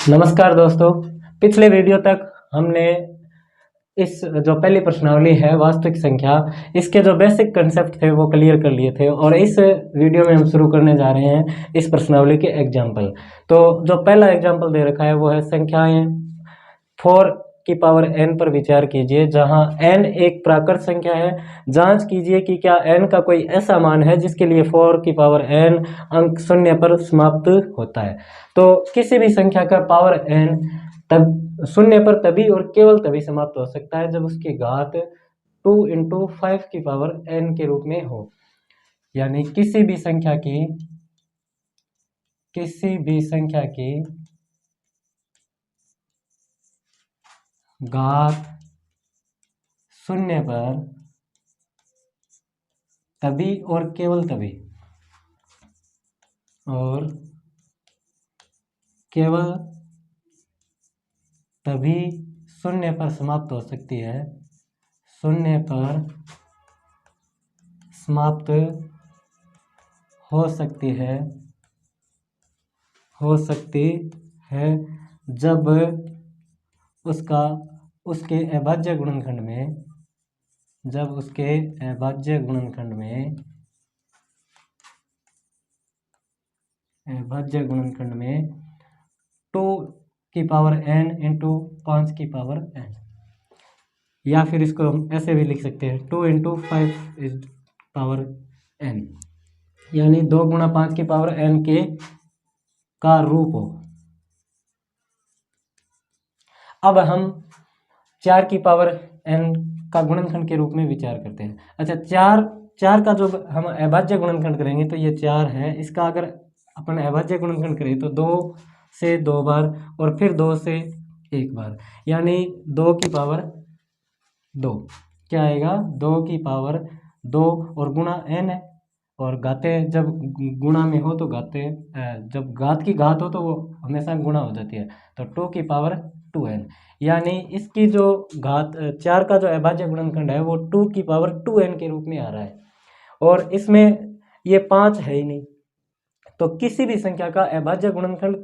नमस्कार दोस्तों। पिछले वीडियो तक हमने इस जो पहली प्रश्नावली है वास्तविक संख्या, इसके जो बेसिक कंसेप्ट थे वो क्लियर कर लिए थे और इस वीडियो में हम शुरू करने जा रहे हैं इस प्रश्नावली के एग्जाम्पल। तो जो पहला एग्जाम्पल दे रखा है वो है संख्याएं 4 की पावर n पर विचार कीजिए, जहां n एक प्राकृत संख्या है। जांच कीजिए कि क्या n का कोई ऐसा मान है जिसके लिए 4 की पावर n अंक शून्य पर समाप्त होता है। तो किसी भी संख्या का पावर n तब शून्य पर तभी और केवल तभी समाप्त हो सकता है जब उसकी घात 2 × 5 की पावर n के रूप में हो। यानी किसी भी संख्या की घात शून्य पर तभी और केवल तभी शून्य पर समाप्त हो सकती है, शून्य पर समाप्त हो सकती है जब उसके अभाज्य गुणनखंड में 2 की पावर n × 5 की पावर n, या फिर इसको हम ऐसे भी लिख सकते हैं 2 × 5 इज पावर n, यानी 2 × 5 की पावर n का रूप हो। अब हम 4 की पावर n का गुणनखंड के रूप में विचार करते हैं। अच्छा, 4 का जो हम अभाज्य गुणनखंड करेंगे तो ये 4 है। इसका अगर अपन अभाज्य गुणनखंड करें तो 2 से 2 बार और फिर 2 से 1 बार, यानी 2 की पावर 2 क्या आएगा, 2 की पावर 2 और गुणा n है। और घातें जब गुणा में हो तो जब घात की घात हो तो वो हमेशा गुणा हो जाती है, तो 2 की पावर 2n, यानी इसकी जो घात 4 का जो अभाज्य गुणनखंड है वो 2 की पावर 2n के रूप में आ रहा है। और इसमें ये 5 है ही नहीं, तो किसी भी संख्या का अभाज्य गुणनखंड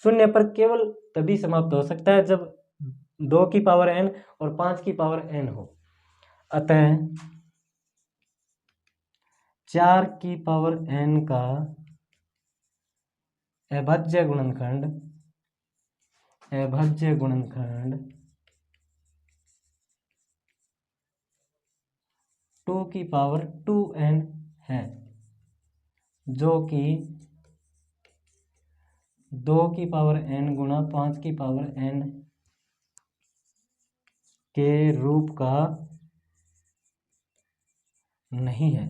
शून्य पर केवल तभी समाप्त हो सकता है जब 2 की पावर n और 5 की पावर n हो। अतः 4 की पावर n का अभाज्य गुणनखंड 2 की पावर 2n है, जो कि 2 की पावर n गुणा 5 की पावर n के रूप का नहीं है।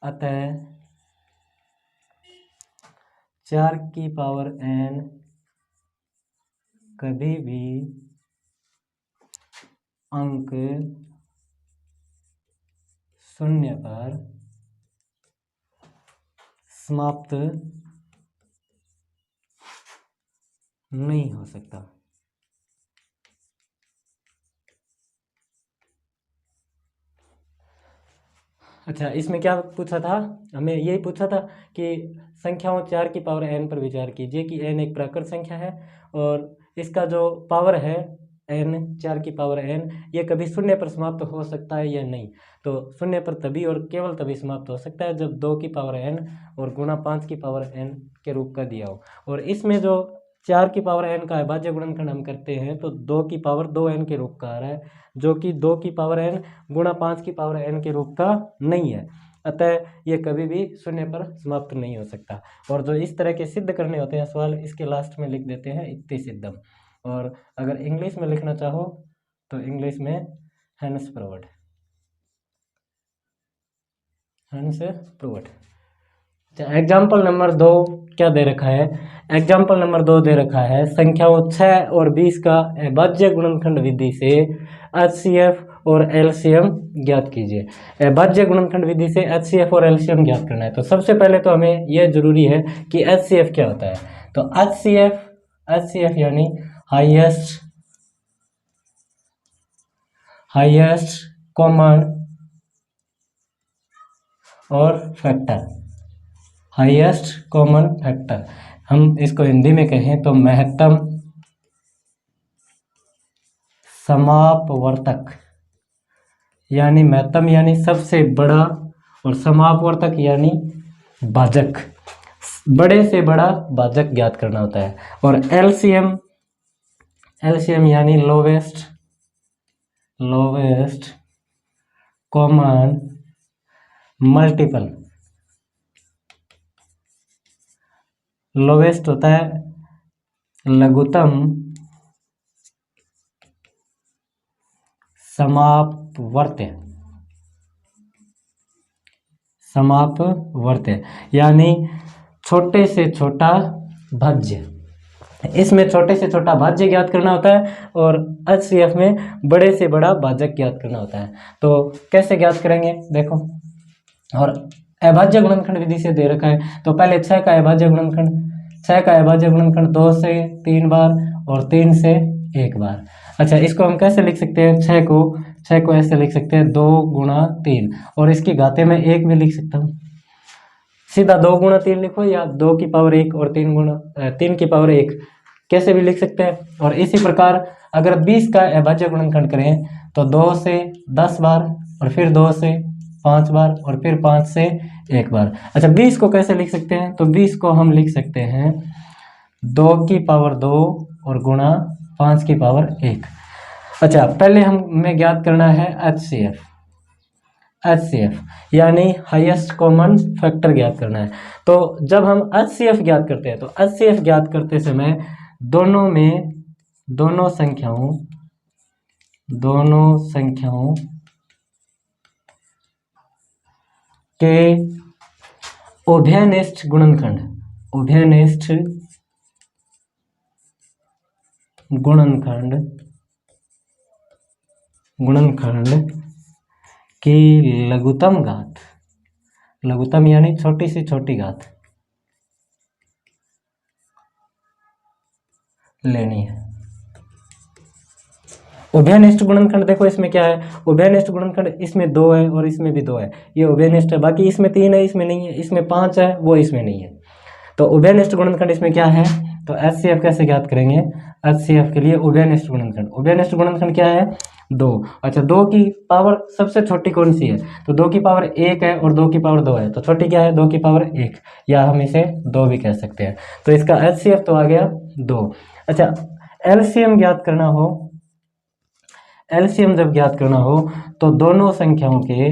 अतः 4 की पावर n कभी भी अंक शून्य पर समाप्त नहीं हो सकता। अच्छा, इसमें क्या पूछा था, हमें यही पूछा था कि संख्याओं 4 की पावर n पर विचार कीजिए कि n एक प्राकृत संख्या है और इसका जो पावर है n 4 की पावर n ये कभी शून्य पर समाप्त हो सकता है या नहीं। तो शून्य पर तभी और केवल तभी समाप्त हो सकता है जब 2 की पावर n और गुणा 5 की पावर n के रूप का दिया हो। और इसमें जो 4 की पावर n का अभाज्य गुणनखंड हम करते हैं तो 2 की पावर 2n के रूप का आ रहा है, जो कि 2 की पावर n गुणा 5 की पावर n के रूप का नहीं है। अतः ये कभी भी शून्य पर समाप्त नहीं हो सकता। और जो इस तरह के सिद्ध करने होते हैं सवाल, इसके लास्ट में लिख देते हैं इति सिद्धम। और अगर इंग्लिश में लिखना चाहो तो इंग्लिश में हेंस प्रूव्ड। एग्जाम्पल नंबर 2 क्या दे रखा है, एग्जाम्पल नंबर 2 दे रखा है संख्याओं 6 और 20 का अभाज्य गुणनखंड विधि से HCF और LCM ज्ञात कीजिए। अभाज्य गुणनखंड विधि से HCF और LCM ज्ञात करना है। तो सबसे पहले तो हमें यह जरूरी है कि HCF क्या होता है। तो HCF यानी हाईएस्ट कॉमन और फैक्टर, हाईएस्ट कॉमन फैक्टर। हम इसको हिंदी में कहें तो महत्तम समापवर्तक, यानी महत्तम यानी सबसे बड़ा और समापवर्तक यानी भाजक, बड़े से बड़ा भाजक ज्ञात करना होता है। और एलसीएम, एलसीएम यानी लोवेस्ट कॉमन मल्टीपल। लोवेस्ट होता है लघुत्तम समापवर्त्य यानी छोटे से छोटा भाज्य। इसमें छोटे से छोटा भाज्य ज्ञात करना होता है और एचसीएफ में बड़े से बड़ा भाजक ज्ञात करना होता है। तो कैसे ज्ञात करेंगे देखो, और अभाज्य गुणनखंड विधि से दे रखा है। तो पहले 6 का अभाज्य गुणनखंड 2 से 3 बार और 3 से 1 बार। अच्छा, इसको हम कैसे लिख सकते हैं? 6 को ऐसे लिख सकते हैं 2 गुणा 3, और इसकी घाते में 1 भी लिख सकता हूँ। सीधा 2 गुणा 3 लिखो या 2 की पावर 1 और 3 की पावर 1 कैसे भी लिख सकते हैं। और इसी प्रकार अगर 20 का अभाज्य गुणनखंड करें तो 2 से 10 बार और फिर 2 से 5 बार और फिर 5 से 1 बार। अच्छा, 20 को कैसे लिख सकते हैं? तो 20 को हम लिख सकते हैं 2 की पावर 2 और गुणा 5 की पावर 1। अच्छा, पहले हमें ज्ञात करना है एचसीएफ यानी हाईएस्ट कॉमन फैक्टर ज्ञात करना है। तो जब हम एचसीएफ ज्ञात करते हैं तो एचसीएफ ज्ञात करते समय दोनों संख्याओं के उभयनिष्ठ गुणनखंड की लघुत्तम यानी छोटी से छोटी घात लेनी है। उभयनिष्ठ गुणनखंड देखो इसमें क्या है, उभयनिष्ठ गुणनखंड इसमें 2 है और इसमें भी 2 है, ये उभयनिष्ठ है। बाकी इसमें 3 है, इसमें नहीं है, इसमें 5 है, वो इसमें नहीं है। तो उभयनिष्ठ गुणनखंड इसमें क्या है? तो एचसीएफ कैसे ज्ञात करेंगे? एचसीएफ के लिए उभयनिष्ठ गुणनखंड क्या है? 2। अच्छा, 2 की पावर सबसे छोटी कौन सी है? तो 2 की पावर 1 है और 2 की पावर 2 है, तो छोटी क्या है? 2 की पावर 1, या हम इसे 2 भी कह सकते हैं। तो इसका एचसीएफ तो आ गया 2। अच्छा, एलसीएम ज्ञात करना हो, एलसीएम जब ज्ञात करना हो तो दोनों संख्याओं के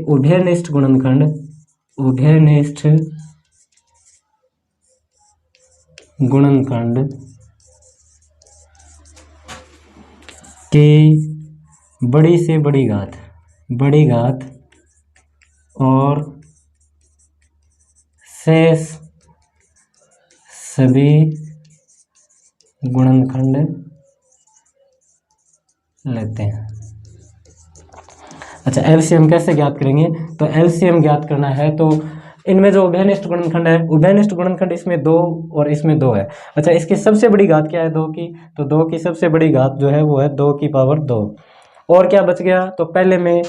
उभयनिष्ठ गुणनखंड की बड़ी से बड़ी घात और शेष सभी गुणनखंड लेते हैं। अच्छा, एलसीएम कैसे ज्ञात करेंगे? तो एलसीएम ज्ञात करना है तो इनमें जो उभयनिष्ठ गुणनखंड है, उभयनिष्ठ गुणनखंड इसमें 2 और इसमें 2 है। अच्छा, इसकी सबसे बड़ी घात क्या है? 2 की, तो 2 की सबसे बड़ी घात जो है वो है 2 की पावर 2। और क्या बच गया? तो पहले में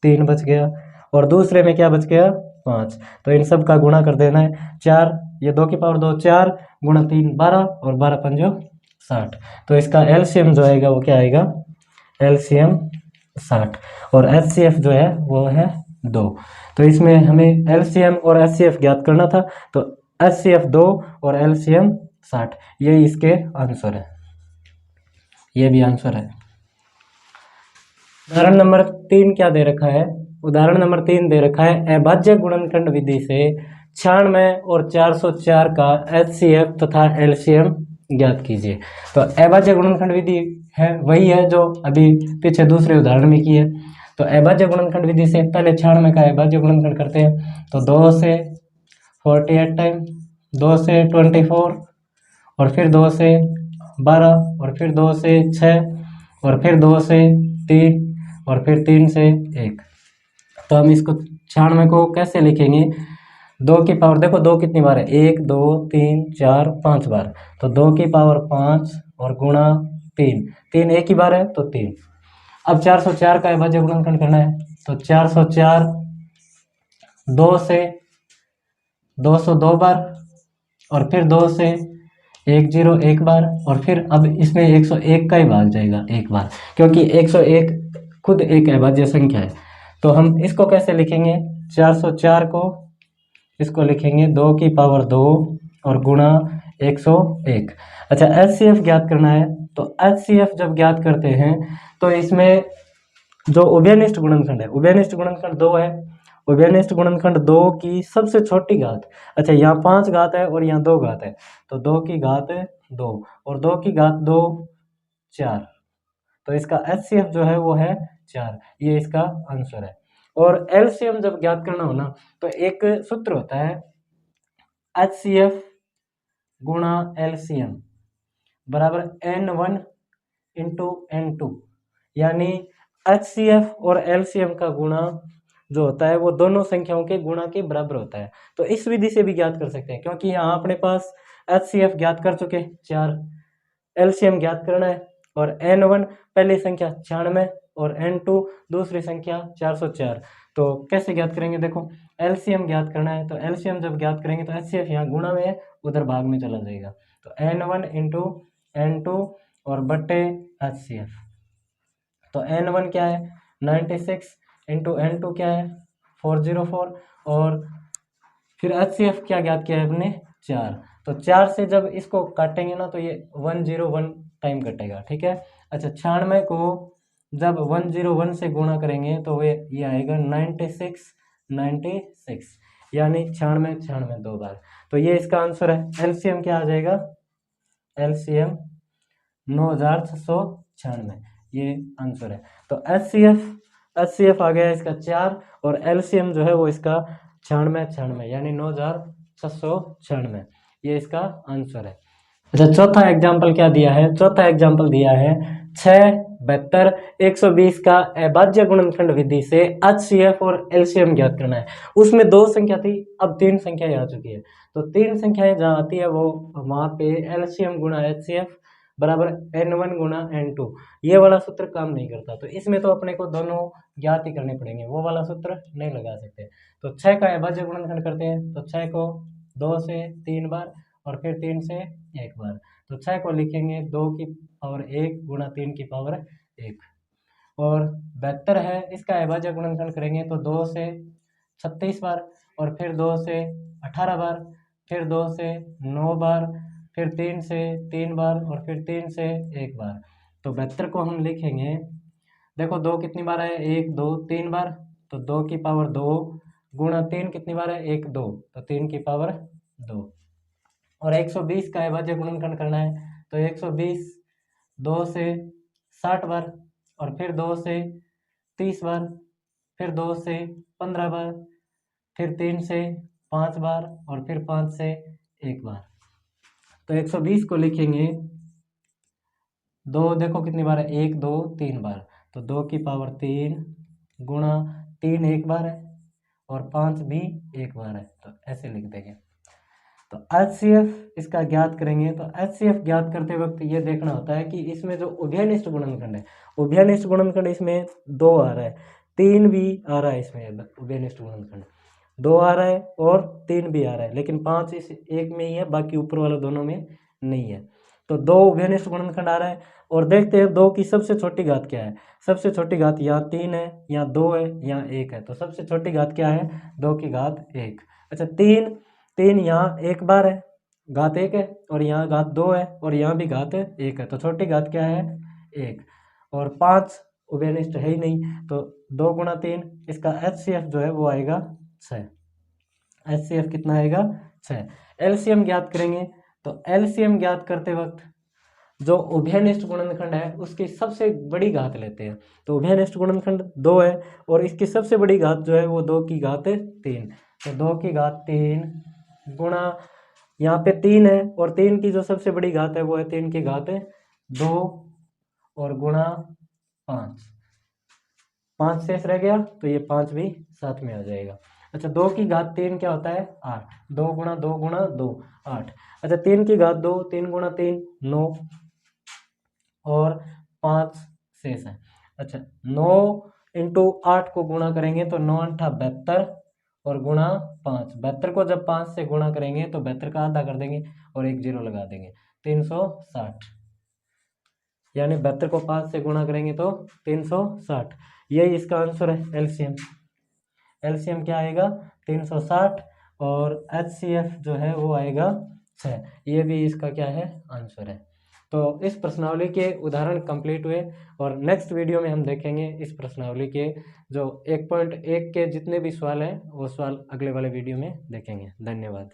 3 बच गया और दूसरे में क्या बच गया? 5। तो इन सब का गुणा कर देना है 4, ये 2 की पावर 2 4 गुणा 3 12 और 12 पंजो 60। तो इसका एलसीएम जो आएगा वो क्या आएगा? एलसीएम 60। और एचसीएफ जो है वो है 2। तो इसमें हमें एलसीएम और एचसीएफ ज्ञात करना था, तो एचसीएफ 2 और एलसीएम 60, ये इसके आंसर है, ये भी आंसर है। उदाहरण नंबर 3 क्या दे रखा है? उदाहरण नंबर 3 दे रखा है अभाज्य गुणनखंड विधि से 96 और 404 का एचसीएफ तथा एलसीएम ज्ञात कीजिए। तो अभाज्य गुणनखंड विधि है वही है जो अभी पीछे दूसरे उदाहरण में की है। तो अभाज्य गुणनखंड विधि से पहले 96 का अभाज्य गुणनखंड करते हैं, तो 2 से 48 टाइम, 2 से 24 और फिर 2 से 12 और फिर 2 से 6 और फिर 2 से 3 और फिर 3 से 1। तो हम इसको 96 को कैसे लिखेंगे? 2 की पावर देखो 2 कितनी बार है? 1 2 3 4 5 बार, तो 2 की पावर 5 और गुणा 3 एक ही बार है तो 3। अब 404 का अभाज्य गुणनखंड करना है, तो 404 2 से 202 बार, और फिर 2 से 101 एक बार, और फिर अब इसमें 101 का ही भाग जाएगा एक बार, क्योंकि 101 खुद एक अभाज्य संख्या है। तो हम इसको कैसे लिखेंगे, 404 को इसको लिखेंगे 2 की पावर 2 और गुणा 101। अच्छा, HCF ज्ञात करना है, तो HCF जब ज्ञात करते हैं तो इसमें जो उभयनिष्ठ गुणनखंड है, उभयनिष्ठ गुणनखंड 2 है, उभयनिष्ठ गुणनखंड 2 की सबसे छोटी घात, अच्छा यहाँ 5 घात है और यहाँ 2 घात है, तो 2 की घात 2 और 2 की घात 2 4, तो इसका HCF जो है वो है 4, ये इसका आंसर है। और LCM जब ज्ञात करना हो ना, तो एक सूत्र होता है HCF गुणा LCM बराबर N1 इंटू N2, यानी HCF और LCM का गुणा जो होता है वो दोनों संख्याओं के गुणा के बराबर होता है। तो इस विधि से भी ज्ञात कर सकते हैं, क्योंकि यहाँ अपने पास HCF ज्ञात कर चुके 4, LCM ज्ञात करना है, और N1 पहली संख्या 96 और N2 दूसरी संख्या 404। तो कैसे ज्ञात करेंगे, देखो LCM ज्ञात करना है, तो LCM जब ज्ञात करेंगे तो HCF यहाँ गुणा में है, उधर भाग में चला जाएगा, तो N1 इंटू N2 और बट्टे HCF, तो N1 क्या है 96 इंटू N2 क्या है 404, और फिर HCF क्या ज्ञात किया है अपने 4, तो 4 से जब इसको काटेंगे ना तो ये 101 टाइम कटेगा, ठीक है। अच्छा, 96 को जब 101 से गुणा करेंगे तो ये आएगा 96, यानी 96 2 बार, तो ये इसका आंसर है। LCM क्या आ जाएगा, LCM 9696, ये आंसर है। तो HCF आ गया इसका 4 और LCM जो है वो इसका 96 यानी 9696, ये इसका आंसर है। अच्छा, चौथा एग्जाम्पल क्या दिया है, चौथा एग्जाम्पल दिया है 6, 72, 120 का अभाज्य गुणनखंड विधि से HCF और LCM ज्ञात करना है। उसमें 2 संख्या थी, अब 3 संख्याएं आ चुकी है, तो 3 संख्याएं जहाँ आती है वो वहाँ पे LCM गुणा HCF बराबर N1 गुणा N2, ये वाला सूत्र काम नहीं करता, तो इसमें तो अपने को दोनों ज्ञात ही करने पड़ेंगे, वो वाला सूत्र नहीं लगा सकते। तो 6 का अभाज्य गुणनखंड करते हैं, तो 6 को 2 से 3 बार और फिर 3 से 1 बार, तो 6 को लिखेंगे 2 की पावर 1 गुणा 3 की पावर 1, और 72 है, इसका अभाज्य गुणनखंड करेंगे तो 2 से 36 बार और फिर 2 से 18 बार, फिर 2 से 9 बार, फिर 3 से 3 बार और फिर 3 से 1 बार, तो 72 को हम लिखेंगे, देखो 2 कितनी बार है 1 2 3 बार, तो 2 की पावर 2 गुणा 3 कितनी बार है 1 2, तो 3 की पावर 2, और 120 का अभाज्य गुणनखंड करना है, तो 120 2 से 60 बार और फिर 2 से 30 बार, फिर 2 से 15 बार, फिर 3 से 5 बार और फिर 5 से 1 बार, तो 120 को लिखेंगे 2 देखो कितनी बार है 1 2 3 बार, तो 2 की पावर 3 गुणा 3 एक बार है और 5 भी एक बार है, तो ऐसे लिख देंगे। तो HCF इसका ज्ञात करेंगे, तो HCF ज्ञात करते वक्त ये देखना होता है कि इसमें जो उभयनिष्ठ गुणनखंड है, उभयनिष्ठ गुणनखंड इसमें 2 आ रहा है, 3 भी आ रहा है, इसमें उभयनिष्ठ गुणनखंड 2 आ रहा है और 3 भी आ रहा है, लेकिन 5 इस एक में ही है, बाकी ऊपर वाला दोनों में नहीं है, तो 2 उभयनिष्ठ गुणनखंड आ रहा है। और देखते हैं 2 की सबसे छोटी घात क्या है, सबसे छोटी घात यहाँ 3 है, यहाँ 2 है, यहाँ 1 है, तो सबसे छोटी घात क्या है 2 की घात 1। अच्छा, 3 यहाँ एक बार है, घात 1 है, और यहाँ घात 2 है और यहाँ भी घात 1 है, तो छोटी घात क्या है 1, और 5 उभयनिष्ठ है ही नहीं, तो 2 गुणा 3, इसका HCF जो है वो आएगा 6, HCF कितना आएगा 6। LCM ज्ञात करेंगे, तो LCM ज्ञात करते वक्त जो उभयनिष्ठ गुणनखंड है उसकी सबसे बड़ी घात लेते हैं, तो उभयनिष्ठ गुणनखंड 2 है और इसकी सबसे बड़ी घात जो है वो 2 की घात 3, तो 2 की घात 3 गुणा यहाँ पे 3 है और 3 की जो सबसे बड़ी घात है वो है 3 की घात 2 और गुणा 5 शेष रह गया, तो ये 5 भी साथ में आ जाएगा। अच्छा, 2 की घात 3 क्या होता है 8, 2 गुणा 2 गुणा 2 8। अच्छा, 3 की घात 2, 3 गुणा 3 9 और 5 शेष है। अच्छा 9 इंटू 8 को गुणा करेंगे तो 9 अंठा 72 और गुणा 5, 72 को जब 5 से गुणा करेंगे तो 72 का आधा कर देंगे और एक जीरो लगा देंगे, 360, यानी 72 को 5 से गुणा करेंगे तो 360, यही इसका आंसर है। एलसीएम, एलसीएम क्या आएगा 360 और एचसीएफ जो है वो आएगा 6, ये भी इसका क्या है आंसर है। तो इस प्रश्नावली के उदाहरण कंप्लीट हुए और नेक्स्ट वीडियो में हम देखेंगे इस प्रश्नावली के जो 1.1 के जितने भी सवाल हैं वो सवाल अगले वाले वीडियो में देखेंगे। धन्यवाद।